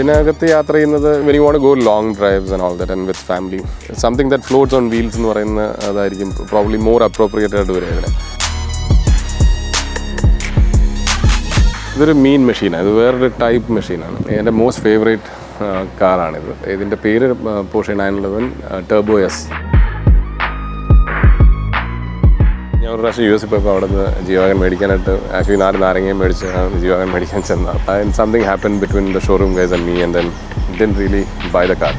ഇതിനകത്ത് യാത്ര ചെയ്യുന്നത് when you want to go long drives and all that and with family, something that floats on wheels എന്ന് പറയുന്ന അതായിരിക്കും probably more appropriate ആയിട്ട് വരിക ഇതിന്. ഇതൊരു മീൻ മെഷീനാണ്, ഇത് വേറൊരു ടൈപ്പ് മെഷീനാണ്. എൻ്റെ മോസ്റ്റ് ഫേവറേറ്റ് കാറാണിത്. ഇതിൻ്റെ പേര് Porsche 911 Turbo S. ഞാൻ ഒരു പ്രാവശ്യം US പോയപ്പോൾ അവിടെ നിന്ന് ജീവാഗൻ മേടിക്കാനായിട്ട് ആക്ച്വലി 4 നാരങ്ങയും മേടിച്ച് ജീവാഗൻ മേടിക്കാൻ ചെന്നാൽ and something happened between the showroom guys and me and then didn't really buy the car.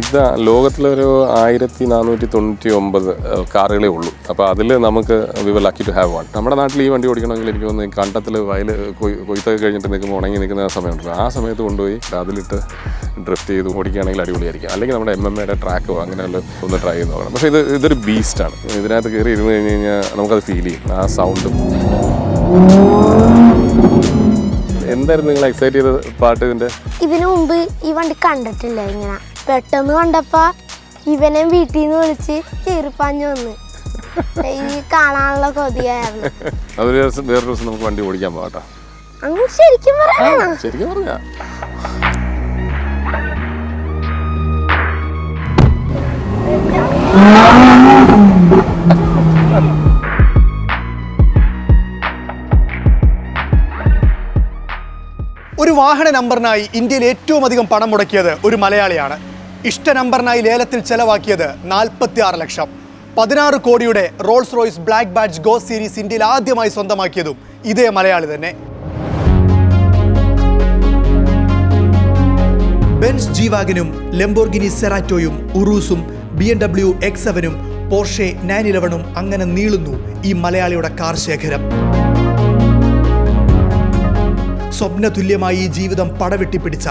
ഇത് ലോകത്തിലൊരു 1499 കാറുകളേ ഉള്ളൂ. അപ്പോൾ അതിൽ നമുക്ക് we were lucky to have one. നമ്മുടെ നാട്ടിൽ ഈ വണ്ടി ഓടിക്കണമെങ്കിൽ എനിക്ക് തോന്നുന്നു കണ്ടത്തിൽ വയൽ കൊയ്ത്തൊക്കെ കഴിഞ്ഞിട്ട് നിൽക്കുമ്പോൾ ഉണങ്ങി നിൽക്കുന്ന സമയമുണ്ടല്ലോ, ആ സമയത്ത് കൊണ്ടുപോയി അതിലിട്ട് ഡ്രിഫ്റ്റ് ചെയ്ത് ഓടിക്കുകയാണെങ്കിൽ അടിപൊളിയായിരിക്കും. അല്ലെങ്കിൽ നമ്മുടെ MMA ട്രാക്കോ അങ്ങനെയുള്ള ഒന്ന് ട്രൈ ചെയ്ത് നോക്കണം. പക്ഷേ ഇതൊരു ബീസ്റ്റാണ്. ഇതിനകത്ത് കയറി ഇരുന്ന് കഴിഞ്ഞ് കഴിഞ്ഞാൽ നമുക്കത് ഫീൽ ചെയ്യും, ആ സൗണ്ടും. എന്തായിരുന്നു നിങ്ങൾ എക്സൈറ്റ് ചെയ്ത പാട്ട്? ഇതിനു മുമ്പ് ഈ വണ്ടി കണ്ടിട്ടില്ല. ഇങ്ങനെ പെട്ടെന്ന് കണ്ടപ്പോ ഇവനെ വീട്ടിൽ നിന്ന് വിളിച്ച് ചീറിപ്പാഞ്ഞു വന്ന് ഈ കാണാനുള്ള കൊതിയായിരുന്നു. വേറൊരു ദിവസം നമുക്ക് വണ്ടി ഓടിക്കാൻ പോകട്ടോ. അങ്ങനെ ശരിക്കും പറഞ്ഞാ ഒരു വാഹന നമ്പറിനായി ഇന്ത്യയിൽ ഏറ്റവും അധികം പണം മുടക്കിയത് ഒരു മലയാളിയാണ്. ഇഷ്ട നമ്പറിനായി ലേലത്തിൽ ചെലവാക്കിയത് 46 ലക്ഷം. 16 കോടിയുടെ Rolls Royce black badge go series ഇന്ത്യയിൽ ആദ്യമായി സ്വന്തമാക്കിയതും ഇതേ മലയാളി തന്നെ. ബെൻസ് ജീവാഗനും ലംബോർഗിനി സെറാറ്റോയും ഉറൂസും BMW X7ഉം പോർഷെ 911ഉം അങ്ങനെ നീളുന്നു ഈ മലയാളിയുടെ കാർ ശേഖരം. സ്വപ്ന തുല്യമായി ഈ ജീവിതം പടവെട്ടിപ്പിടിച്ച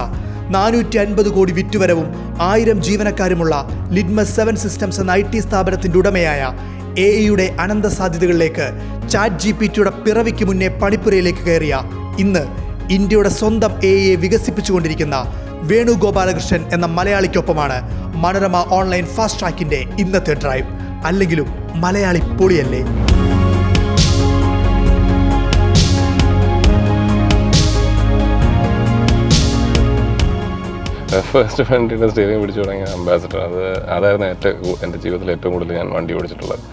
450 കോടി വിറ്റുവരവും 1000 ജീവനക്കാരുമുള്ള ലിറ്റ്മസ് 7 സിസ്റ്റംസ് എന്ന IT സ്ഥാപനത്തിൻ്റെ ഉടമയായ AI അനന്ത സാധ്യതകളിലേക്ക് ChatGPTയുടെ പിറവിക്ക് മുന്നേ പണിപ്പുരയിലേക്ക് കയറിയ ഇന്ന് ഇന്ത്യയുടെ സ്വന്തം AI വികസിപ്പിച്ചുകൊണ്ടിരിക്കുന്ന വേണുഗോപാലകൃഷ്ണൻ എന്ന മലയാളിക്കൊപ്പമാണ് മനോരമ ഓൺലൈൻ ഫാസ്റ്റ് ട്രാക്കിൻ്റെ ഇന്നത്തെ ഡ്രൈവ്. അല്ലെങ്കിലും മലയാളി പൊളിയല്ലേ? ഫസ്റ്റ് വണ്ടിയുടെ സ്റ്റീറിംഗ് പിടിച്ചു തുടങ്ങിയ അംബാസഡർ. അതായിരുന്നു എൻ്റെ ജീവിതത്തിൽ ഏറ്റവും കൂടുതൽ ഞാൻ വണ്ടി ഓടിച്ചിട്ടുള്ളത്.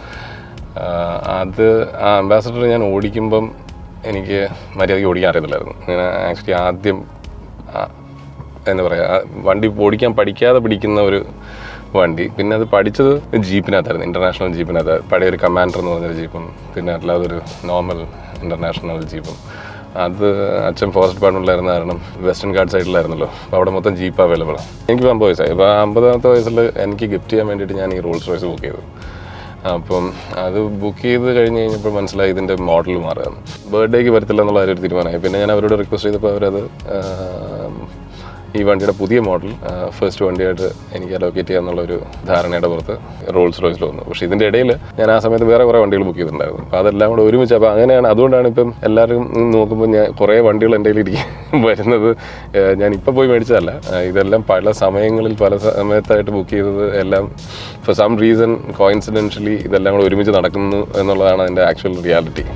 ആ അംബാസഡർ ഞാൻ ഓടിക്കുമ്പം എനിക്ക് മര്യാദയ്ക്ക് ഓടിക്കാൻ അറിയത്തില്ലായിരുന്നു. ഞാൻ ആക്ച്വലി ആദ്യം എന്താ പറയുക, വണ്ടി ഓടിക്കാൻ പഠിക്കാതെ പിടിക്കുന്ന ഒരു വണ്ടി. പിന്നെ അത് പഠിച്ചത് ജീപ്പിനകത്തായിരുന്നു, ഇൻ്റർനാഷണൽ ജീപ്പിനകത്ത്. പഴയ ഒരു കമാൻഡർ എന്ന് പറഞ്ഞൊരു ജീപ്പും പിന്നെ അല്ലാതെ ഒരു നോർമൽ ഇൻ്റർനാഷണൽ ജീപ്പും. അത് അച്ഛൻ ഫോറസ്റ്റ് ഡിപ്പാർട്ട്മെൻറ്റിലായിരുന്ന കാരണം വെസ്റ്റേൺ ഗാർഡ് സൈഡിലായിരുന്നല്ലോ, അപ്പോൾ അവിടെ മൊത്തം ജീപ്പ് അവൈലബിളാണ്. എനിക്ക് 50 വയസ്സായി. അപ്പോൾ 50ാമത്തെ വയസ്സിൽ എനിക്ക് ഗിഫ്റ്റ് ചെയ്യാൻ വേണ്ടിയിട്ട് ഞാൻ ഈ റോൾസ് റോയ്സ് ബുക്ക് ചെയ്തു. അപ്പം അത് ബുക്ക് ചെയ്ത് കഴിഞ്ഞ് കഴിഞ്ഞപ്പോൾ മനസ്സിലായി ഇതിൻ്റെ മോഡൽ മാറുകയാണ്. ബർത്ത്ഡേക്ക് വരത്തില്ല എന്നുള്ള ഒരു തീരുമാനമായി. പിന്നെ ഞാൻ അവരോട് റിക്വസ്റ്റ് ചെയ്തപ്പോൾ അവരത് ഈ വണ്ടിയുടെ പുതിയ മോഡൽ ഫസ്റ്റ് വണ്ടിയായിട്ട് എനിക്ക് അലോക്കേറ്റ് ചെയ്യാന്നുള്ളൊരു ധാരണയുടെ പുറത്ത് റോൾസ് റോയ്സിൽ വന്നു. പക്ഷേ ഇതിൻ്റെ ഇടയിൽ ഞാൻ ആ സമയത്ത് വേറെ കുറേ വണ്ടികൾ ബുക്ക് ചെയ്തിട്ടുണ്ടായിരുന്നു. അപ്പോൾ അതെല്ലാം കൂടെ ഒരുമിച്ച്. അപ്പോൾ അങ്ങനെയാണ്, അതുകൊണ്ടാണ് ഇപ്പം എല്ലാവരും നോക്കുമ്പോൾ ഞാൻ കുറേ വണ്ടികൾ എൻ്റെ കയ്യിൽ വരുന്നത്. ഞാൻ ഇപ്പോൾ പോയി മേടിച്ചതല്ല, ഇതെല്ലാം പല സമയങ്ങളിൽ പല സമയത്തായിട്ട് ബുക്ക് ചെയ്തത് എല്ലാം ഫോർ സം റീസൺ കോയിൻസിഡൻഷ്യലി ഇതെല്ലാം കൂടെ ഒരുമിച്ച് നടക്കുന്നു എന്നുള്ളതാണ് അതിൻ്റെ ആക്ച്വൽ റിയാലിറ്റി.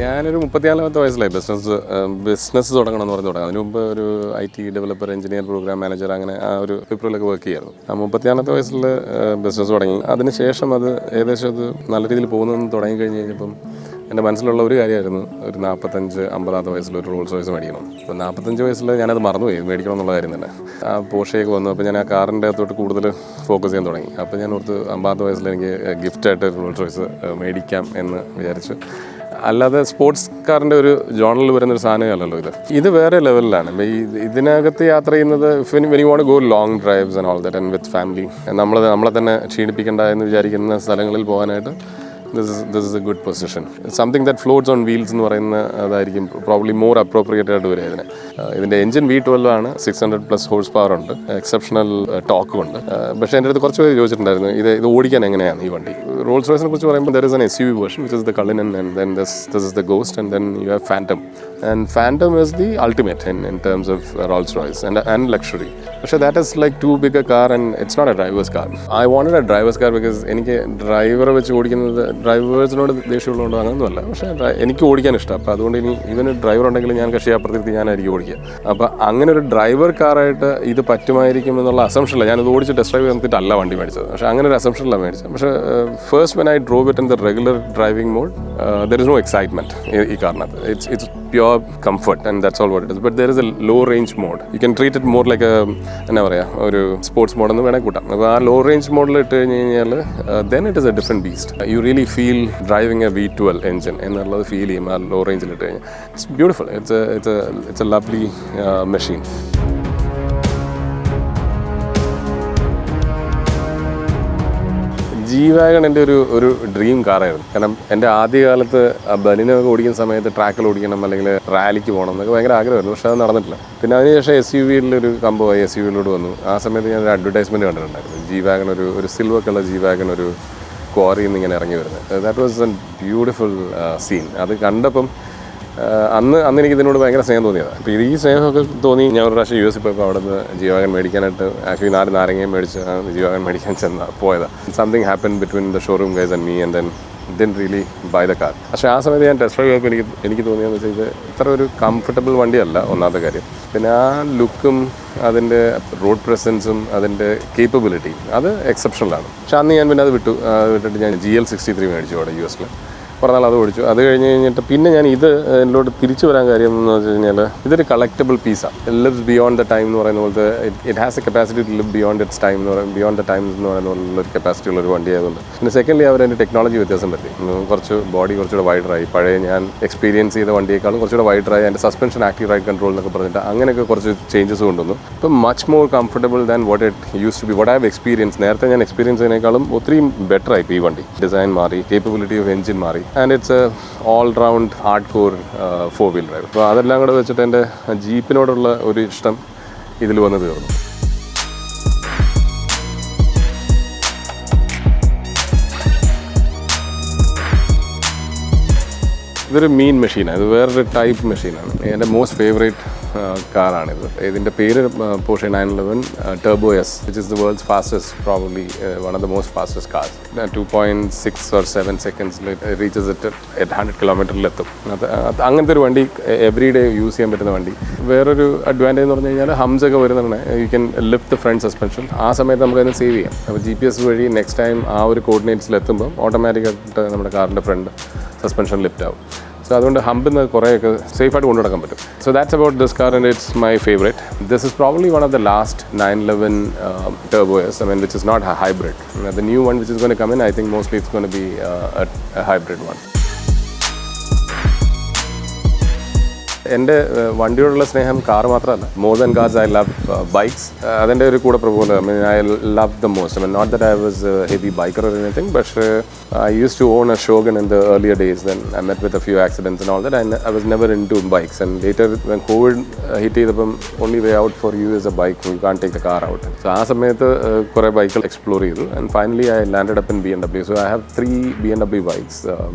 ഞാനൊരു 34ാമത്തെ വയസ്സിലായി ബിസിനസ് തുടങ്ങണം എന്ന് തുടങ്ങാം. അതിന് മുമ്പ് ഒരു IT developer, engineer, program manager, അങ്ങനെ ആ ഒരു പേപ്പറിലൊക്കെ വർക്ക് ചെയ്യായിരുന്നു. 36ാമത്തെ വയസ്സിൽ ബിസിനസ് തുടങ്ങി. അതിനുശേഷം അത് ഏകദേശം അത് നല്ല രീതിയിൽ പോകുന്നതെന്ന് തുടങ്ങി കഴിഞ്ഞ് കഴിഞ്ഞപ്പം എൻ്റെ മനസ്സിലുള്ള ഒരു കാര്യമായിരുന്നു, ഒരു 45-50ാമത്തെ വയസ്സിൽ ഒരു റോൾസ് റോയ്സ് മേടിക്കണം. അപ്പോൾ 45 വയസ്സിൽ ഞാനത് മറന്നുപോയി മേടിക്കണം എന്നുള്ള കാര്യം തന്നെ. ആ പോർഷയൊക്കെ വന്നു. അപ്പോൾ ഞാൻ ആ കാറിൻ്റെ അകത്തോട്ട് കൂടുതൽ ഫോക്കസ് ചെയ്യാൻ തുടങ്ങി. അപ്പോൾ ഞാൻ ഓർത്ത് 50ാമത്തെ വയസ്സിൽ എനിക്ക് ഗിഫ്റ്റായിട്ട് റോൾസ് റോയ്സ് മേടിക്കാം എന്ന് വിചാരിച്ചു. അല്ലാതെ സ്പോർട്സ് കാറിൻ്റെ ഒരു ജോണറിൽ വരുന്നൊരു സാധനമല്ലല്ലോ ഇത് വേറെ ലെവലിലാണ്. ഇതിനകത്ത് യാത്ര ചെയ്യുന്നത് when you want to go long drives and all that and with family, നമ്മളെ തന്നെ ക്ഷീണിപ്പിക്കേണ്ട എന്ന് വിചാരിക്കുന്ന സ്ഥലങ്ങളിൽ പോകാനായിട്ട് this is a good position. Something that floats on wheels എന്ന് പറയുന്ന അതായിരിക്കും probably more appropriate ആയിട്ട് വരിക ഇതിന്. ഇതിൻ്റെ എൻജിൻ V12 ആണ്, 600+ ഹോഴ്സ് പവർ ഉണ്ട്, എക്സെപ്ഷണൽ ടോക്കും ഉണ്ട്. പക്ഷേ എൻ്റെ അടുത്ത് കുറച്ച് പേര് ചോദിച്ചിട്ടുണ്ടായിരുന്നു ഇത് ഓടിക്കാൻ എങ്ങനെയാണ് ഈ വണ്ടി. റോൾസ് റോയ്സിനെ കുറിച്ച് പറയുമ്പോൾ there is an SUV version which is the Cullinan and then this is the Ghost and then you have Phantom. And Phantom is the ultimate in terms of Rolls-Royce and luxury. പക്ഷേ that is like too big a car and it's not a driver's car. I wanted a driver's car because എനിക്ക് ഡ്രൈവറെ വെച്ച് ഓടിക്കുന്നത് ഡ്രൈവേഴ്സിനോട് ദേഷ്യമുള്ളതുകൊണ്ട് അങ്ങനെയൊന്നുമല്ല. പക്ഷേ എനിക്ക് ഓടിക്കാൻ ഇഷ്ടം. അപ്പോൾ അതുകൊണ്ട് ഇനി ഇവന് ഡ്രൈവർ ഉണ്ടെങ്കിൽ ഞാൻ കക്ഷി അപ്പുറത്തിരുത്തി ഞാനായിരിക്കും ഓടിക്കുക. അപ്പോൾ അങ്ങനെ ഒരു ഡ്രൈവർ കാറായിട്ട് ഇത് പറ്റുമായിരിക്കും എന്നുള്ള അസംഷനില്ല. ഞാനത് ഓടിച്ച് ടെസ്റ്റ് ഡ്രൈവ് ചെയ്തിട്ടല്ല വണ്ടി മേടിച്ചത്. പക്ഷേ അങ്ങനെ ഒരു അസംഷനില്ല മേടിച്ചത്. പക്ഷേ first when I drove it in the regular driving mode there is no excitement ഈ കാറിനകത്ത്. It's pure comfort and that's all what it is. But there is a low range mode. You can treat it more like a എന്നാ പറയുക ഒരു sports mode എന്ന് വേണമെങ്കിൽ കൂട്ടാം. അപ്പോൾ ആ ലോ റേഞ്ച് മോഡിൽ ഇട്ട് കഴിഞ്ഞ് കഴിഞ്ഞാൽ then it is a different beast. You really feel driving a V12 engine എന്നുള്ളത് ഫീൽ ചെയ്യും ആ ലോ റേഞ്ചിൽ ഇട്ട് കഴിഞ്ഞാൽ. It's beautiful. It's a lovely machine. G-Wagon എൻ്റെ ഒരു ഡ്രീം കാറായിരുന്നു. കാരണം എൻ്റെ ആദ്യകാലത്ത് ബലിനൊക്കെ ഓടിക്കുന്ന സമയത്ത് ട്രാക്കിൽ ഓടിക്കണം അല്ലെങ്കിൽ റാലിക്ക് പോകണം എന്നൊക്കെ ഭയങ്കര ആഗ്രഹമായിരുന്നു. പക്ഷേ അത് നടന്നിട്ടില്ല. പിന്നെ അതിനുശേഷം SUV-യിലൊരു കമ്പമായി SUV-യിലോട്ട് വന്നു. ആ സമയത്ത് ഞാൻ ഒരു അഡ്വർടൈസ്മെൻറ്റ് കണ്ടിട്ടുണ്ടായിരുന്നു. G-Wagon ഒരു സിൽവർ കളർ G-Wagon ഒരു ക്വാറിയിൽ നിന്ന് ഇങ്ങനെ ഇറങ്ങി വരുന്നത്. That was a beautiful scene. അത് കണ്ടപ്പം അന്ന് എനിക്ക് ഇതിനോട് ഭയങ്കര സ്നേഹം തോന്നിയതാണ്. അപ്പോൾ ഈ സ്നേഹമൊക്കെ തോന്നി ഞാൻ ഒരു പ്രാവശ്യം US പോയപ്പോൾ അവിടെ നിന്ന് G-Wagon മേടിക്കാനായിട്ട് ആക്ച്വലി 4 നാരങ്ങയും മേടിച്ച് G-Wagon മേടിക്കാൻ പോയതാണ്. Something happen between the showroom guys and me and then didn't really buy the car. പക്ഷേ ആ സമയത്ത് ഞാൻ ടെസ്റ്റ് ഡ്രൈവ് ചെയ്തപ്പോൾ എനിക്ക് തോന്നിയെന്ന് വെച്ചാൽ ഇത് ഇത്ര ഒരു കംഫർട്ടബിൾ വണ്ടിയല്ല ഒന്നാമത്തെ കാര്യം. പിന്നെ ആ ലുക്കും അതിൻ്റെ റോഡ് പ്രസൻസും അതിൻ്റെ കേപ്പബിലിറ്റി അത് എക്സെപ്ഷണലാണ്. പക്ഷേ അന്ന് ഞാൻ പിന്നെ അത് വിട്ടിട്ട് ഞാൻ GL63 മേടിച്ചു അവിടെ US-ൽ. കുറേ നാൾ അത് ഓടിച്ചു. അത് കഴിഞ്ഞിട്ട് പിന്നെ ഞാൻ എന്നോട് തിരിച്ചു വരാൻ കാര്യം എന്ന് വെച്ച് കഴിഞ്ഞാൽ ഇതൊരു കളക്റ്റബിൾ പീസാണ്. It lives beyond the time എന്ന് പറയുന്ന പോലത്തെ it has a capacity to live beyond its time എന്ന് പറയുന്നത് ബിയോണ്ട് ദ ടൈം എന്ന് പറയുന്ന പോലുള്ളൊരു കപ്പാസിറ്റി ഉള്ളൊരു വണ്ടി ആയതുകൊണ്ട്. പിന്നെ സെക്കൻഡ്ലി അതിൻ്റെ ടെക്നോളജി വ്യത്യാസം പറ്റി. കുറച്ച് ബോഡി കുറച്ചുകൂടെ വൈഡറായി. പഴയ ഞാൻ എക്സ്പീരിയൻസ് ചെയ്ത വണ്ടിയേക്കാളും കുറച്ചുകൂടെ വൈഡറായി. അതിൻ്റെ സസ്പെൻഷൻ ആക്റ്റീവ് റൈഡ് കൺട്രോൾ എന്നൊക്കെ പറഞ്ഞിട്ട് അങ്ങനെയൊക്കെ കുറച്ച് ചേഞ്ചസ് കൊണ്ടുവന്നു. ഇപ്പം much more comfortable than what it use to be. What I have experience നേരത്തെ ഞാൻ എക്സ്പീരിയൻസ് ചെയ്യുന്നതിനേക്കാളും ഒത്തിരി ബെറ്ററായി ഇപ്പോൾ ഈ വണ്ടി. ഡിസൈൻ മാറി, കേപ്പബിലിറ്റി ഓഫ് എഞ്ചിൻ മാറി and it's all-round hard core 4-wheel drive. അപ്പോൾ അതെല്ലാം കൂടെ വെച്ചിട്ട് എൻ്റെ ജീപ്പിനോടുള്ള ഒരു ഇഷ്ടം ഇതിൽ വന്ന് തീർന്നു. ഇതൊരു മീൻ മെഷീനാണ്. ഇത് വേറൊരു ടൈപ്പ് മെഷീനാണ്. എൻ്റെ മോസ്റ്റ് ഫേവറേറ്റ് കാറാണിത്. ഇതിൻ്റെ പേര് Porsche 911 Turbo S, which is the world's fastest, probably one of the most fastest cars. 2.6 or 7 seconds it reaches it at 100 കിലോമീറ്ററിലെത്തും. അത് അങ്ങനത്തെ ഒരു വണ്ടി എവറി ഡേ യൂസ് ചെയ്യാൻ പറ്റുന്ന വണ്ടി. വേറൊരു അഡ്വാൻറ്റേജ് എന്ന് പറഞ്ഞു കഴിഞ്ഞാൽ ഹംസ് ഒക്കെ വരുന്നതാണ്. You can lift the front suspension. ആ സമയത്ത് നമുക്കതിനെ സേവ് ചെയ്യാം. അപ്പോൾ GPS വഴി നെക്സ്റ്റ് ടൈം ആ ഒരു കോർഡിനേറ്റ്സിലെത്തുമ്പോൾ ഓട്ടോമാറ്റിക്കായിട്ട് നമ്മുടെ കാറിൻ്റെ ഫ്രണ്ട് സസ്പെൻഷൻ ലിഫ്റ്റ് ആവും. സോ അതുകൊണ്ട് ഹമ്പിന്ന് കുറേയൊക്കെ സേഫായിട്ട് കൊണ്ടു നടക്കാൻ പറ്റും. So that's about this car and it's my favourite. This is probably one of the last 911 Turbo S, I mean, which is not a hybrid. The new one which is going to come in, I think mostly it's going to be a hybrid one. എൻ്റെ വണ്ടിയോടുള്ള സ്നേഹം car മാത്രമല്ല. More than cars I love bikes. അതിൻ്റെ ഒരു കൂടെ പ്രപോസൽ. I mean, I love the most. I mean, not that I was a heavy biker or anything, but I used to own a Shogun in the earlier days. Then I met with a few accidents and all that. I was never into bikes. And later when COVID hit ചെയ്തപ്പം only way out for you is a bike. You can't take the car out. So ആ സമയത്ത് കുറേ ബൈക്കുകൾ explore ചെയ്തു. And finally I landed up in BMW. So I have 3 BMW bikes.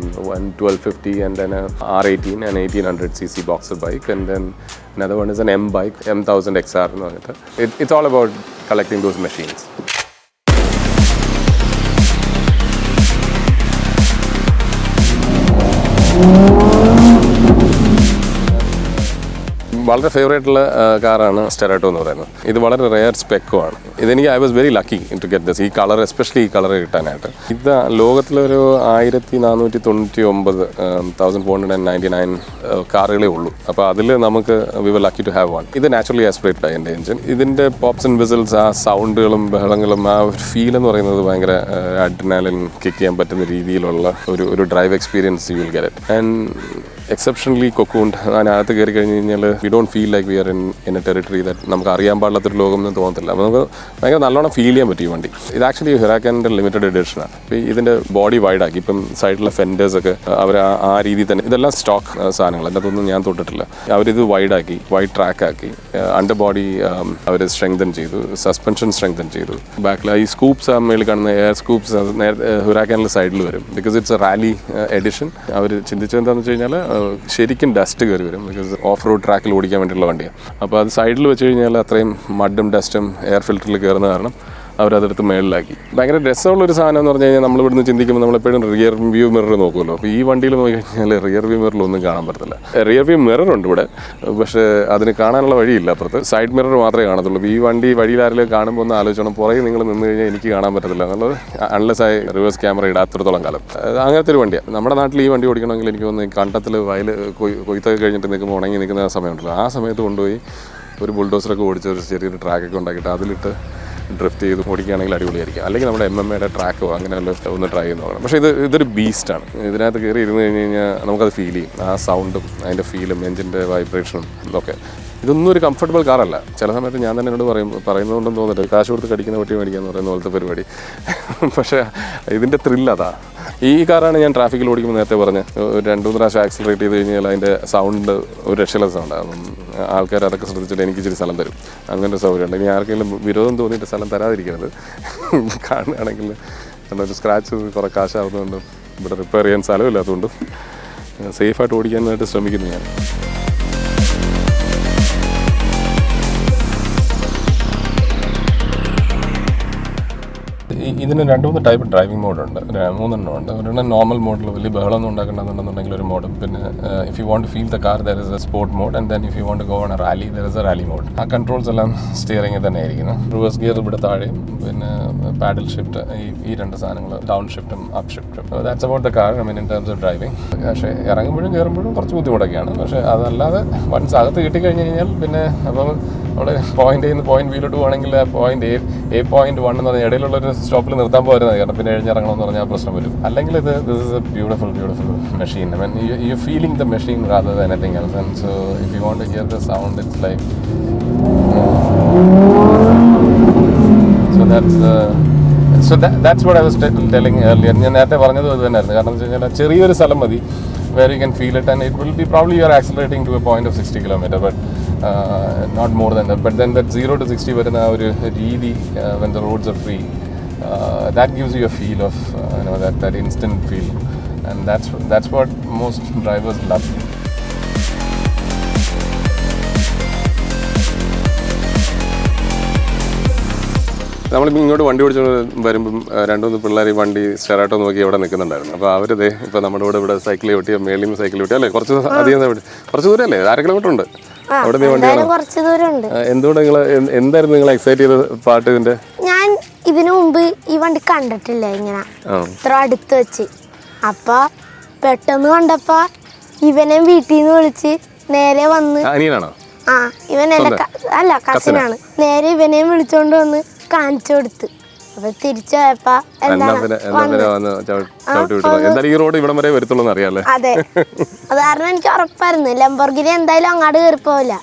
One 1250 and then a R18 and 1800cc boxer bike, and then another one is an M bike, M1000 XR. It's all about collecting those machines. വളരെ ഫേവറേറ്റുള്ള കാറാണ് സ്റ്റെറാട്ടോ എന്ന് പറയുന്നത്. ഇത് വളരെ rare സ്പെക്കുമാണ്. ഇതെനിക്ക് I was very lucky to get this. ഈ colour, especially ഈ കളർ കിട്ടാനായിട്ട്. ഇത് ലോകത്തിലൊരു 1499 1499 കാറുകളേ ഉള്ളൂ. അപ്പോൾ അതിൽ നമുക്ക് we were lucky to have one. ഇത് നാച്ചുറലി ആസ്പിറേറ്റഡ് ആയി എൻ്റെ എഞ്ചിൻ. ഇതിൻ്റെ പോപ്സ് ആൻഡ് വിസിൽസ്, ആ സൗണ്ടുകളും ബഹളങ്ങളും, ആ ഒരു ഫീൽ എന്ന് പറയുന്നത് ഭയങ്കര അഡ്രിനാലിൻ കിക്ക് ചെയ്യാൻ പറ്റുന്ന രീതിയിലുള്ള ഒരു drive experience you will get it. And exceptionally cocooned. അതിനകത്ത് കയറി കഴിഞ്ഞ് കഴിഞ്ഞാൽ you don't feel like we are in a territory that നമുക്ക് അറിയാൻ പാടില്ലാത്തൊരു ലോകം എന്ന് തോന്നത്തില്ല. അപ്പോൾ നമുക്ക് ഭയങ്കര നല്ലോണം ഫീൽ ചെയ്യാൻ പറ്റും ഈ വണ്ടി. ഇത് ആക്ച്വലി ഹുറാക്കാൻ്റെ ലിമിറ്റഡ് എഡിഷനാണ്. ഇപ്പോൾ ഇതിൻ്റെ ബോഡി വൈഡാക്കി, ഇപ്പം സൈഡിലെ ഫെൻഡേഴ്സൊക്കെ അവർ ആ രീതിയിൽ തന്നെ, ഇതെല്ലാം സ്റ്റോക്ക് സാധനങ്ങൾ, അതിനകത്തൊന്നും ഞാൻ തൊട്ടിട്ടില്ല. അവരിത് വൈഡാക്കി, വൈഡ് ട്രാക്കാക്കി, അണ്ടർ ബോഡി അവർ സ്ട്രെങ്തൻ ചെയ്തു, സസ്പെൻഷൻ സ്ട്രെങ്തൻ ചെയ്തു. ബാക്കിൽ ഈ സ്കൂപ്സ് മേളിൽ കാണുന്ന എയർ സ്കൂപ്സ് നേരത്തെ ഹുറാക്കാനിലെ സൈഡിൽ വരും. Because it's a rally edition. അവർ ചിന്തിച്ചത് എന്താണെന്ന് വെച്ച് കഴിഞ്ഞാൽ ശരിക്കും ഡസ്റ്റ് കയറി വരും. ബിക്കോസ് ഓഫ് റോഡ് ട്രാക്കിൽ ഓടിക്കാൻ വേണ്ടിയിട്ടുള്ള വണ്ടിയാണ്. അപ്പോൾ അത് സൈഡിൽ വെച്ച് കഴിഞ്ഞാൽ അത്രയും മഡും ഡസ്റ്റും എയർ ഫിൽറ്ററിൽ കയറുന്ന കാരണം അവരതെടുത്ത് മേളിലാക്കി. ഭയങ്കര രസമുള്ളൊരു സാധനം എന്ന് പറഞ്ഞു കഴിഞ്ഞാൽ നമ്മൾ ഇവിടുന്ന് ചിന്തിക്കുമ്പോൾ നമ്മളെപ്പോഴും റിയർ വ്യൂ മിറർ നോക്കുമല്ലോ. അപ്പോൾ ഈ വണ്ടിയിൽ നോക്കി കഴിഞ്ഞാൽ റിയർ വ്യൂ മിററിലൊന്നും കാണാൻ പറ്റത്തില്ല. റിയർ വ്യൂ മിറർ ഉണ്ട് ഇവിടെ, പക്ഷേ അതിന് കാണാനുള്ള വഴിയില്ല. അപ്പുറത്ത് സൈഡ് മിറർ മാത്രമേ കാണത്തുള്ളൂ. ഈ വണ്ടി വഴിയിൽ ആരെങ്കിലും കാണുമ്പോൾ ഒന്ന് ആലോചിച്ചോണം, പുറകെ നിങ്ങൾ നിന്ന് കഴിഞ്ഞാൽ എനിക്ക് കാണാൻ പറ്റത്തില്ല എന്നുള്ളത്. അൺലെസ് ആയി റിവേഴ്സ് ക്യാമറ ഇടാത്തിടത്തോളം കാലം അങ്ങനത്തെ ഒരു വണ്ടിയാണ്. നമ്മുടെ നാട്ടിൽ ഈ വണ്ടി ഓടിക്കണമെങ്കിൽ എനിക്ക് തോന്നുന്നു കണ്ടത്തിൽ വയൽ കൊയ്ത്തൊക്കെ കഴിഞ്ഞിട്ട് നിൽക്കുമ്പോൾ ഉണങ്ങി നിൽക്കുന്ന സമയമുണ്ടല്ലോ, ആ സമയത്ത് കൊണ്ടുപോയി ഒരു ബുൾഡോസറൊക്കെ ഓടിച്ച് ഒരു ചെറിയൊരു ട്രാക്കൊക്കെ ഉണ്ടാക്കിയിട്ട് അതിലിട്ട് ഡ്രിഫ്റ്റ് ചെയ്ത് ഓടിക്കുകയാണെങ്കിൽ അടിപൊളിയായിരിക്കും. അല്ലെങ്കിൽ നമ്മുടെ MMA ട്രാക്കോ അങ്ങനെയല്ലോ ഒന്ന് ട്രൈ ചെയ്ത് നോക്കണം. പക്ഷേ ഇതൊരു ബീസ്റ്റാണ്. ഇതിനകത്ത് കയറി ഇരുന്ന് കഴിഞ്ഞ് കഴിഞ്ഞാൽ നമുക്കത് ഫീൽ ചെയ്യും. ആ സൗണ്ടും അതിൻ്റെ ഫീലും എഞ്ചിൻ്റെ വൈബ്രേഷനും ഇതൊക്കെ. ഇതൊന്നും ഒരു കംഫർട്ടബിൾ കാറല്ല. ചില സമയത്ത് ഞാൻ തന്നെ എന്നോട് പറയുന്നതുകൊണ്ടെന്ന് തോന്നിട്ട് കാശ് കൊടുത്ത് കടിക്കുന്ന പട്ടി മേടിക്കാന്ന് പറയുന്ന പോലത്തെ പരിപാടി. പക്ഷേ ഇതിൻ്റെ ത്രില്ലതാ. ഈ കാറാണ് ഞാൻ ട്രാഫിക്കിൽ ഓടിക്കുമ്പോൾ നേരത്തെ പറഞ്ഞ് 2-3 പ്രാവശ്യം ആക്സിലറേറ്റ് ചെയ്ത് കഴിഞ്ഞാൽ അതിൻ്റെ സൗണ്ട് ഒരു രക്ഷയില്ലാത്ത സൗണ്ടാകും. ആൾക്കാർ അതൊക്കെ ശ്രദ്ധിച്ചിട്ട് എനിക്ക് ഇച്ചിരി സ്ഥലം തരും. അങ്ങനെ ഒരു സൗകര്യമുണ്ട്. ഇനി ആർക്കെങ്കിലും വിരോധം തോന്നിയിട്ട് സ്ഥലം തരാതിരിക്കരുത്. കാണുകയാണെങ്കിൽ ഒരു സ്ക്രാച്ച് കുറേ കാശാവുന്നതുകൊണ്ടും ഇവിടെ റിപ്പയർ ചെയ്യാൻ സ്ഥലമില്ലാത്തതുകൊണ്ടും സേഫായിട്ട് ഓടിക്കാനായിട്ട് ശ്രമിക്കുന്നു ഞാൻ. ഇതിന് 2-3 ടൈപ്പ് ഡ്രൈവിംഗ് മോഡുണ്ട്, 3 ഉണ്ട്. ഒരെണ്ണം നോർമൽ മോഡിൽ വലിയ ബഹളമൊന്നും ഉണ്ടാക്കണമെന്നുണ്ടെങ്കിൽ ഒരു മോഡും, പിന്നെ if you want to feel the car there is a sport mode, and then if you want to go on a rally there is a rally mode. ആ കൺട്രോൾസ് എല്ലാം സ്റ്റിയറിംഗിൽ തന്നെ ആയിരിക്കുന്നു. റിവേഴ്സ് ഗിയർ ഇവിടെ താഴെയും, പിന്നെ പാഡൽ ഷിഫ്റ്റ്, ഈ 2 സാധനങ്ങൾ, ഡൗൺ ഷിഫ്റ്റും അപ്പ് ഷിഫ്റ്റും. That's about the car. I mean in terms of driving. പക്ഷേ ഇറങ്ങുമ്പോഴും കയറുമ്പോഴും കുറച്ച് ബുദ്ധിമുട്ടൊക്കെയാണ്. പക്ഷേ അതല്ലാതെ വൺസ് അകത്ത് കിട്ടിക്കഴിഞ്ഞ് കഴിഞ്ഞാൽ പിന്നെ അപ്പം നമ്മൾ പോയിന്റ് ചെയ്യുന്ന പോയിന്റ് ബിയിലോട്ട് പോകുകയാണെങ്കിൽ പോയിന്റ് A പോയിന്റ് 1 എന്ന് പറഞ്ഞാൽ ഇടയിലുള്ളൊരു സ്റ്റോപ്പിൽ നിർത്താൻ പോരുന്നത്, കാരണം പിന്നെ എഴുന്നിറങ്ങണമെന്ന് പറഞ്ഞാൽ പ്രശ്നം വരും. അല്ലെങ്കിൽ this is a beautiful machine. I mean you feeling the machine rather than anything else. And so if you want to hear the sound it's like so that's what I was telling earlier. ഞാൻ നേരത്തെ പറഞ്ഞത് അത് തന്നെയായിരുന്നു. കാരണം എന്ന് വെച്ച് കഴിഞ്ഞാൽ ചെറിയൊരു സ്ഥലം മതി where you can feel it, and it will be probably you are accelerating to a point of 60 km, but not more than that. But then that 0 to 60 വരുന്ന ആ ഒരു രീതി, when the roads are free, that gives you a feel of that instant feel, and that's what most drivers love. നമ്മളിപ്പോൾ ഇങ്ങോട്ട് വണ്ടി ഓടിച്ചു വരുമ്പം 2-3 പിള്ളേർ ഈ വണ്ടി സ്റ്റെറാട്ടോ നോക്കി ഇവിടെ നിൽക്കുന്നുണ്ടായിരുന്നു. അപ്പോൾ അവരിതേ ഇപ്പോൾ നമ്മുടെ ഇവിടെ സൈക്കിൾ ചവിട്ടി, മേളിൽ നിന്ന് സൈക്കിൾ ചവിട്ടി അല്ലേ, കുറച്ച് ദൂരം അല്ലേ, 1/2 കിലോമീറ്റർ ഉണ്ട് അവിടെ നീ വണ്ടി. എന്തുകൊണ്ട് എന്തായിരുന്നു നിങ്ങൾ എക്സൈറ്റ് ചെയ്ത പാട്ട് ഇതിന്റെ? ഞാൻ ഇതിനു മുമ്പ് ഈ വണ്ടി കണ്ടിട്ടില്ല ഇങ്ങനെ ഇത്ര അടുത്ത് വെച്ച്. അപ്പൊ പെട്ടെന്ന് കണ്ടപ്പോ ഇവനെ വീട്ടിൽ നിന്ന് വിളിച്ച് നേരെ വന്ന്. അനിയനാണോ? ആ, ഇവൻ എന്റെ അല്ല കസിനാണ്. നേരെ ഇവനെയും വിളിച്ചോണ്ട് വന്ന് കാണിച്ചു കൊടുത്ത്. അപ്പൊ തിരിച്ചു പോയപ്പോ അതെ, അത് കാരണം എനിക്ക് ഉറപ്പായിരുന്നു ലംബോർഗിനി എന്തായാലും അങ്ങാട് കയറി പോവില്ല.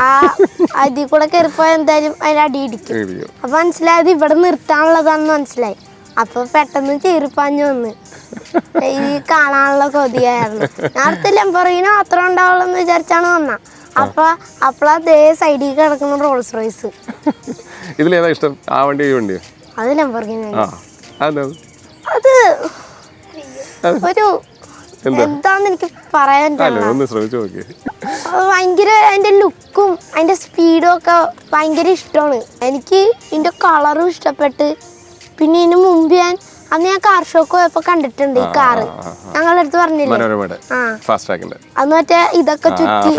ആ അതിൽ കൂടെ കയറിപ്പോയ എന്തായാലും അതിന് അടി ഇടിക്കും. അപ്പൊ മനസ്സിലായത് ഇവിടെ നിർത്താനുള്ളതാണെന്ന് മനസ്സിലായി. അപ്പൊ പെട്ടെന്ന് ചീറിപ്പാഞ്ഞു വന്ന് ഈ കാണാനുള്ള കൊതിയായിരുന്നു. നേരത്തെ ലംബോർഗിനി മാത്രം ഉണ്ടാവുള്ളൂ എന്ന് വിചാരിച്ചാണ് വന്ന. അപ്പൊ അതേ സൈഡിൽ കിടക്കുന്ന റോൾസ് റോയ്സ്. ഇതിലേതാ ഇഷ്ടം? ആ വണ്ടി ഈ വണ്ടിയോ? അത് ലംബോർഗിനി. അത് ഒരു എന്താന്ന് എനിക്ക് പറയാൻ ഭയങ്കര അതിന്റെ ലുക്കും അതിന്റെ സ്പീഡും ഒക്കെ ഭയങ്കര ഇഷ്ടമാണ് എനിക്ക്. ഇതിന്റെ കളറും ഇഷ്ടപ്പെട്ട്. പിന്നെ ഇതിന് മുമ്പ് അന്ന് ഞാൻ കാർ ഷോക്ക് പോയപ്പോ കണ്ടിട്ടുണ്ട് ഈ കാറ്. ഞങ്ങളുടെ അടുത്ത് പറഞ്ഞില്ലേ അന്ന് മറ്റേ ഇതൊക്കെ ചുറ്റി.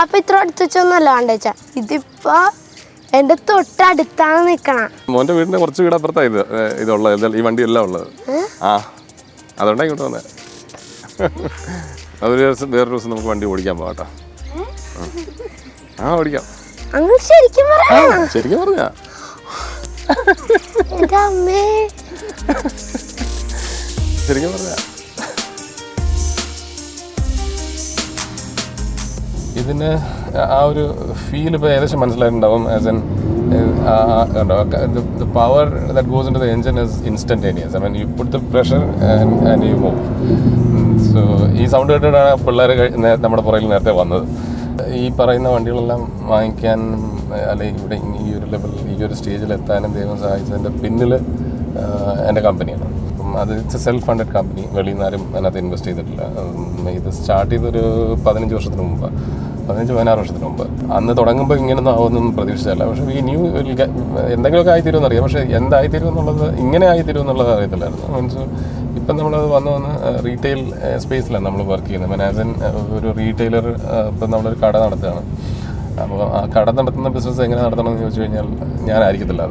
അപ്പൊ ഇത്ര അടുത്ത് വെച്ചൊന്നല്ല കണ്ടേച്ചാ. ഇതിപ്പോ എന്റെ തൊട്ടടുത്താണ് നിക്കണ. മോന്റെ വീടിന്റെ കുറച്ച് വീട് അപ്പുറത്തായത് ഇതുള്ളത്, ഈ വണ്ടി എല്ലാം ഉള്ളത്. ആ അതുകൊണ്ടാ ഇങ്ങോട്ട് വന്നേ. അതൊരു വേറൊരു ദിവസം നമുക്ക് വണ്ടി ഓടിക്കാൻ പോകട്ടോ. ആ ഓടിക്കാം. ശരിക്കും പറഞ്ഞാ ശരിക്കും പറഞ്ഞാ അതിന് ആ ഒരു ഫീൽ ഇപ്പോൾ ഏകദേശം മനസ്സിലായിട്ടുണ്ടാവും. As an the power that goes into the engine is instantaneous. I mean, you put the pressure and you move. So ഈ സൗണ്ട് കേട്ടിട്ടാണ് പിള്ളേർ നമ്മുടെ പുറകിൽ നേരത്തെ വന്നത്. ഈ പറയുന്ന വണ്ടികളെല്ലാം വാങ്ങിക്കാൻ അല്ലെങ്കിൽ ഇവിടെ ഈ ഒരു ലെവൽ ഈ ഒരു സ്റ്റേജിൽ എത്താനും ദൈവം സഹായിച്ചതിൻ്റെ പിന്നിൽ എൻ്റെ കമ്പനിയാണ്. അപ്പം അത് ഇറ്റ്സ് സെൽഫ് ഫണ്ടഡ് കമ്പനി. വെളിയിൽ നിന്ന് ആരും അതിനകത്ത് ഇൻവെസ്റ്റ് ചെയ്തിട്ടില്ല. ഇത് സ്റ്റാർട്ട് ചെയ്തൊരു 15 വർഷത്തിന് മുമ്പ്, 15-16 വർഷത്തിന് മുമ്പ്. അന്ന് തുടങ്ങുമ്പോൾ ഇങ്ങനൊന്നും ആവുമെന്നൊന്നും പ്രതീക്ഷിച്ചല്ല. പക്ഷേ ഈ ന്യൂ എന്തെങ്കിലുമൊക്കെ ആയിത്തീരുമെന്ന് അറിയാം. പക്ഷേ എന്തായിത്തീരും എന്നുള്ളത്, ഇങ്ങനെ ആയിത്തീരും എന്നുള്ളത് അറിയത്തില്ലായിരുന്നു. മീൻസ് ഇപ്പം നമ്മളത് വന്ന് റീറ്റെയിൽ സ്പേസിലാണ് നമ്മൾ വർക്ക് ചെയ്യുന്നത്. മീൻ ആസ് എൻ ഒരു റീറ്റെയിലർ. ഇപ്പം നമ്മളൊരു കട നടത്തുകയാണ്. അപ്പോൾ ആ കട നടത്തുന്ന ബിസിനസ് എങ്ങനെ നടത്തണമെന്ന് ചോദിച്ചു കഴിഞ്ഞാൽ ഞാനായിരിക്കത്തില്ല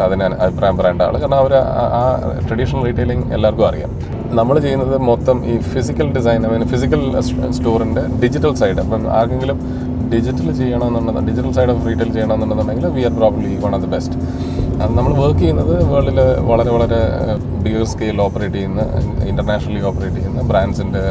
അതിന് അഭിപ്രായം പറയേണ്ട ആൾ. കാരണം അവർ ആ ട്രഡീഷണൽ റീറ്റെയിലിംഗ് എല്ലാവർക്കും അറിയാം. നമ്മൾ ചെയ്യുന്നത് മൊത്തം ഈ ഫിസിക്കൽ ഡിസൈൻ, ഫിസിക്കൽ സ്റ്റോറിൻ്റെ ഡിജിറ്റൽ സൈഡ്. അപ്പം ആർക്കെങ്കിലും ഡിജിറ്റൽ ചെയ്യണമെന്നുണ്ടെങ്കിൽ, ഡിജിറ്റൽ സൈഡ് ഓഫ് റീറ്റെയിൽ ചെയ്യണമെന്നുണ്ടെന്നുണ്ടെങ്കിൽ we are probably one of the best. അത് നമ്മൾ വർക്ക് ചെയ്യുന്നത് വേൾഡിൽ വളരെ ബിഗർ സ്കെയിൽ ഓപ്പറേറ്റ് ചെയ്യുന്ന, ഇൻ്റർനാഷണലി ഓപ്പറേറ്റ് ചെയ്യുന്ന ബ്രാൻഡ്സിൻ്റെ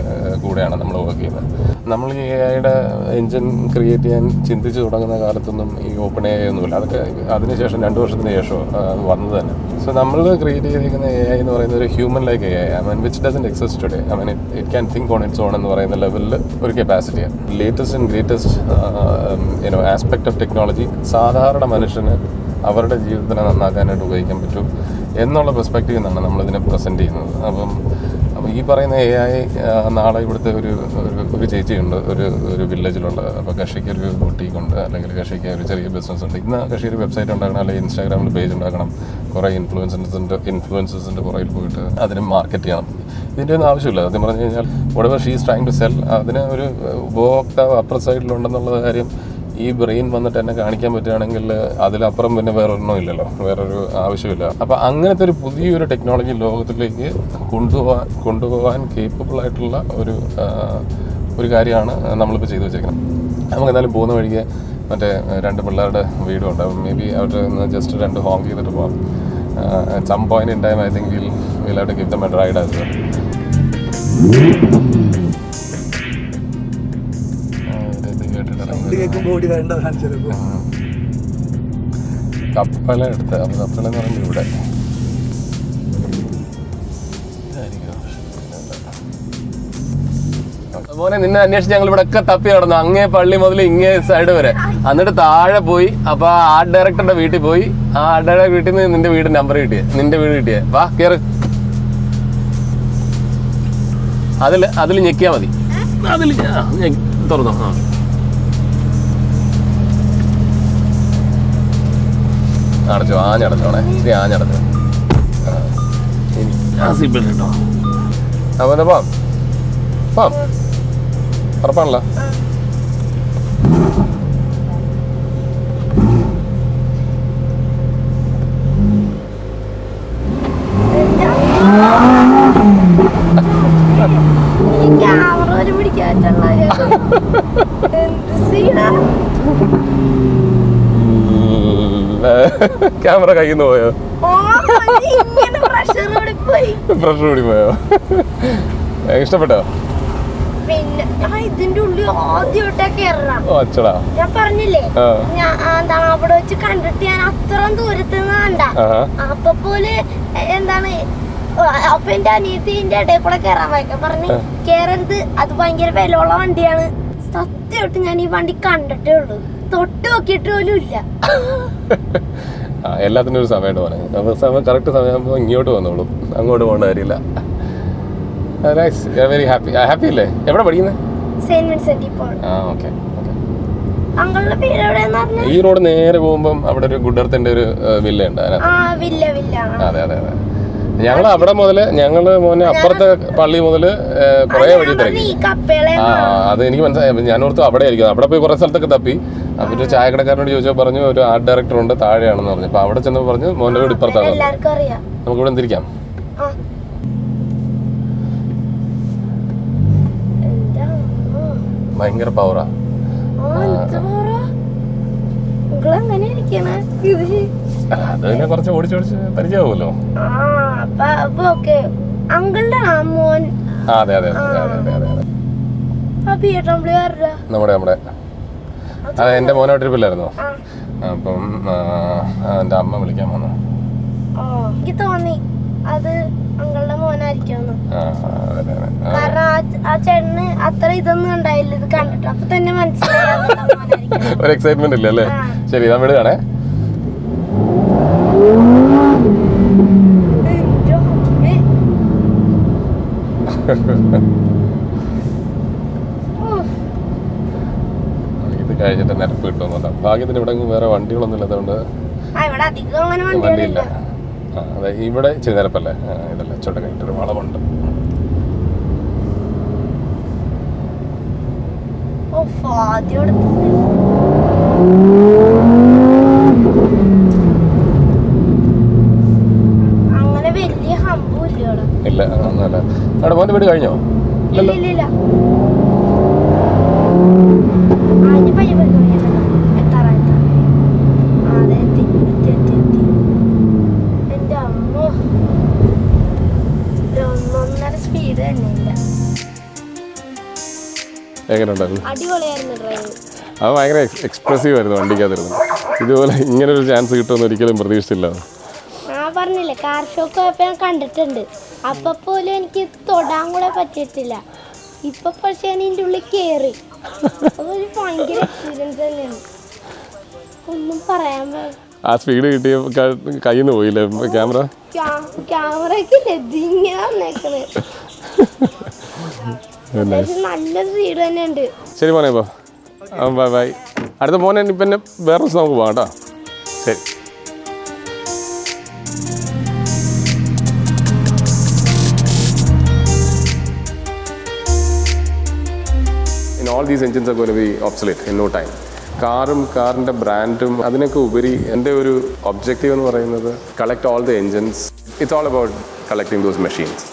കൂടെയാണ് നമ്മൾ വർക്ക് ചെയ്യുന്നത്. നമ്മൾ ഈ എഐയുടെ എൻജിൻ ക്രിയേറ്റ് ചെയ്യാൻ ചിന്തിച്ച് തുടങ്ങുന്ന കാലത്തൊന്നും ഈ ഓപ്പൺ എ ഒന്നുമില്ല. അതൊക്കെ അതിനുശേഷം 2 വർഷത്തിന് ശേഷം അത് വന്നത് തന്നെ. സോ നമ്മൾ ക്രിയേറ്റ് ചെയ്തിരിക്കുന്ന എ ഐ എന്ന് പറയുന്നത് ഒരു human like A I. I mean which doesn't exist today. I mean it can think on its own എന്ന് പറയുന്ന ലെവലിൽ ഒരു കപ്പാസിറ്റിയാണ്. Latest and greatest aspect of technology സാധാരണ മനുഷ്യന് അവരുടെ ജീവിതത്തിനെ നന്നാക്കാനായിട്ട് ഉപയോഗിക്കാൻ പറ്റും എന്നുള്ള പെർസ്പെക്റ്റീവിൽ നിന്നാണ് നമ്മളിതിനെ പ്രസൻറ്റ് ചെയ്യുന്നത്. അപ്പം ഈ പറയുന്ന എ ഐ നാളെ ഇവിടുത്തെ ഒരു ചേച്ചിയുണ്ട് ഒരു വില്ലേജിലുള്ള. അപ്പോൾ കക്ഷിക്ക് ഒരു ബൊട്ടീക്കുണ്ട്, അല്ലെങ്കിൽ കക്ഷിക്ക് ഒരു ചെറിയ ബിസിനസ് ഉണ്ട്. ഇന്ന് കക്ഷി ഒരു വെബ്സൈറ്റ് ഉണ്ടാക്കണം, അല്ലെങ്കിൽ ഇൻസ്റ്റാഗ്രാമിൽ പേജ് ഉണ്ടാക്കണം, കുറേ ഇൻഫ്ലുവൻസേഴ്സിൻ്റെ പുറകിൽ പോയിട്ട് അതിന് മാർക്കറ്റ് ചെയ്യണം. ഇതിൻ്റെ ഒന്നും ആവശ്യമില്ല. സത്യം പറഞ്ഞു കഴിഞ്ഞാൽ whatever she is trying to sell, അതിന് ഒരു ഉപഭോക്താവ് അപ്പുറ സൈഡിലുണ്ടെന്നുള്ള കാര്യം ഈ ബ്രെയിൻ വന്നിട്ട് എന്നെ കാണിക്കാൻ പറ്റുകയാണെങ്കിൽ അതിലപ്പുറം പിന്നെ വേറൊരെണ്ണം ഇല്ലല്ലോ, വേറൊരു ആവശ്യമില്ല. അപ്പോൾ അങ്ങനത്തെ ഒരു പുതിയൊരു ടെക്നോളജി ലോകത്തിലേക്ക് കൊണ്ടുപോകാൻ കേപ്പബിൾ ആയിട്ടുള്ള ഒരു കാര്യമാണ് നമ്മളിപ്പോൾ ചെയ്തു വെച്ചേക്കുന്നത്. നമുക്ക് എന്തായാലും പോകുന്ന വഴിക്ക് മറ്റേ 2 പിള്ളേരുടെ വീടും ഉണ്ട്. മേ ബി അവർ ജസ്റ്റ് 2 ഹോങ് ചെയ്തിട്ട് പോകാം. At some point in time I think we'll have to give them a ride as well. കപ്പല എടുത്ത്, അപ്പോൾ കപ്പല എന്ന് പറയുമ്പോൾ ഇവിടെ അതുപോലെ നിന്നെ അന്വേഷിച്ച് ഞങ്ങൾ ഇവിടെ ഒക്കെ തപ്പി നടന്നു, അങ്ങേ പള്ളി മുതൽ ഇങ്ങേ സൈഡ് വരെ. എന്നിട്ട് താഴെ പോയി. അപ്പോൾ ആർട്ട് ഡയറക്ടറുടെ വീട്ടിൽ പോയി. ആ ആർട്ട് ഡയറക്ടർ വീട്ടിൽ നിന്ന് നിന്റെ വീട് നമ്പർ നിന്റെ വീട് കിട്ടിയേ. വാ കയറ്. അതിൽ ഞെക്കിയാൽ മതി. അതിൽ തുറന്നോ. അടച്ചോ, ആഞ്ഞടച്ചോണേ, ശരി ആഞ്ഞടച്ചോ. കേട്ടോ. അപ്പോൾ എന്താ പോം ഉറപ്പാണല്ലോ. ക്യാമറ കയ്യിൽ നിന്ന് പോയോ? പ്രഷർ കൂടി പോയോ? ഇഷ്ടപ്പെട്ടോ? പിന്നെ ഇതിന്റെ ഉള്ളിൽ ആദ്യമായിട്ടൊക്കെ അച്ചടാ, ഞാൻ പറഞ്ഞില്ലേ അവിടെ വെച്ച് കണ്ടിട്ട് ഞാൻ അത്രയും ദൂരത്ത് നിന്ന് കണ്ട. അപ്പൊ പോലെ എന്താണ്, അപ്പൊ എന്റെ അനിയത്തിന്റെ ഇടയിൽ കൂടെ കേറാൻ വയ്ക്കാൻ പറഞ്ഞ് കേറരുത്, അത് ഭയങ്കര വിലയുള്ള വണ്ടിയാണ്. സത്യമായിട്ട് ഞാൻ ഈ വണ്ടി കണ്ടിട്ടേ ഉള്ളൂ, തൊട്ട് നോക്കിയിട്ട് പോലും ഇല്ല. എല്ലാത്തിനും ഒരു സമയമായിട്ട് പറയാം. കറക്റ്റ് സമയമാകുമ്പോൾ ഇങ്ങോട്ട് വന്നോളൂ, അങ്ങോട്ട് പോകേണ്ട കാര്യമില്ല. Very happy. ഹാപ്പി അല്ലേ? എവിടെ പഠിക്കുന്നത്? Saint Vincent Paul. ഓക്കെ. അങ്ങളുടെ പേര് എവിടെയാന്ന് പറഞ്ഞാൽ ഈ റോഡ് നേരെ പോകുമ്പോൾ അവിടെ ഒരു ഗുഡർത്തിന്റെ ഒരു വില്ല ഉണ്ട്. അതെ അതെ അതെ. ഞങ്ങൾ അവിടെ മുതല് മോനെ അപ്പുറത്തെ പള്ളി മുതല് കുറെ വഴി തിരക്കി. അത് എനിക്ക് മനസ്സിലായി. ഞാനോർത്തു അവിടെ ആയിരിക്കും. അവിടെ പോയി കുറെ സ്ഥലത്തൊക്കെ തപ്പി. അപ്പോൾ ഒരു ചായക്കടക്കാരനോട് ചോദിച്ചാൽ പറഞ്ഞു ഒരു ആർട്ട് ഡയറക്ടർ ഉണ്ട് താഴെയാണെന്ന് പറഞ്ഞു. അപ്പോൾ അവിടെ ചെന്ന് പറഞ്ഞു മോന്റെ വീട് ഇപ്പുറത്താണ്. നമുക്ക് ഇവിടെ എന്തിരിക്കാം. ഭയങ്കര പവറാ. അത് പിന്നെ കുറച്ച് ഓടിച്ച് പരിചയമാവുമല്ലോ. അതെ അതെ അതെ അതെ അതെ. നമ്മുടെ അത് എൻ്റെ മോനോ ട്രിപ്പിലായിരുന്നോ? അപ്പം എൻ്റെ അമ്മ വിളിക്കാൻ വന്നു. എനിക്ക് തോന്നി അത് അങ്കളുടെ മോനായിരിക്കുമെന്ന്. കാരണം ആ ചേട്ടന് അത്ര ഇതൊന്നും ഉണ്ടായില്ല ഇത് കണ്ടിട്ട്. അപ്പൊ തന്നെ മനസ്സിലായി ഒരു എക്സൈറ്റ്മെന്റ് ഇല്ല അല്ലേ? ശരി, ഞാൻ വിടുകയാണേ. ഇത് കഴിഞ്ഞിട്ട് നിരപ്പ് കിട്ടുമെന്നുണ്ടോ? ഭാഗ്യത്തിന് ഇവിടെ വേറെ വണ്ടികളൊന്നും ഇല്ലാത്തതുകൊണ്ട് വണ്ടിയില്ല. അതെ, ഇവിടെ ഇച്ചിരി നിരപ്പല്ലേ? ഇതല്ല ചോട്ട കഴിഞ്ഞിട്ടൊരു വളവുണ്ട്. അങ്ങനെ വലിയ ഹമ്പൂല്ല ഇല്ല. ഒന്നുമല്ല. അവിടെ മോൻ്റെ വീട് കഴിഞ്ഞോ? ഇല്ലല്ലോ. എങ്ങനെയുണ്ടായിരുന്നു? അത് ഭയങ്കര എക്സ്പ്രസീവ് ആയിരുന്നു വണ്ടിക്കകത്തിരുന്നു. ഇതുപോലെ ഇങ്ങനൊരു ചാൻസ് കിട്ടുമെന്ന് ഒരിക്കലും പ്രതീക്ഷിച്ചില്ല. പറഞ്ഞില്ലേ, കാർ ഷോക്ക് പോയപ്പോ ഞാൻ കണ്ടിട്ടുണ്ട്. അപ്പൊ പോലും എനിക്ക് തൊടാൻ കൂടെ പറ്റിയിട്ടില്ല. ഇപ്പൊ പക്ഷെ ഞാൻ ഇതിൻ്റെ ഉള്ളിൽ കയറി. അതൊരു ഭയങ്കര എക്സ്പീരിയൻസ് തന്നെയാണ്. ഒന്നും പറയാൻ ആ സ്പീഡ് കിട്ടിയ കയ്യിൽ നിന്ന് പോയില്ലേ ക്യാമറ? ക്യാമറയ്ക്ക് ഇങ്ങനെ വന്നേക്കണ്. നല്ലൊരു സ്പീഡ് തന്നെ ഉണ്ട്. ശരി മോനെ, ഇപ്പോ ബൈ ബൈ. അടുത്ത മോനെ പിന്നെ വേറെ ദിവസം നമുക്ക് പോകാം കേട്ടോ. ശരി. All these engines are going to be obsolete in no time. കാറിൻ്റെ ബ്രാൻഡും അതിനൊക്കെ ഉപരി എൻ്റെ ഒരു ഒബ്ജക്റ്റീവ് എന്ന് പറയുന്നത് collect all the engines. It's all about collecting those machines.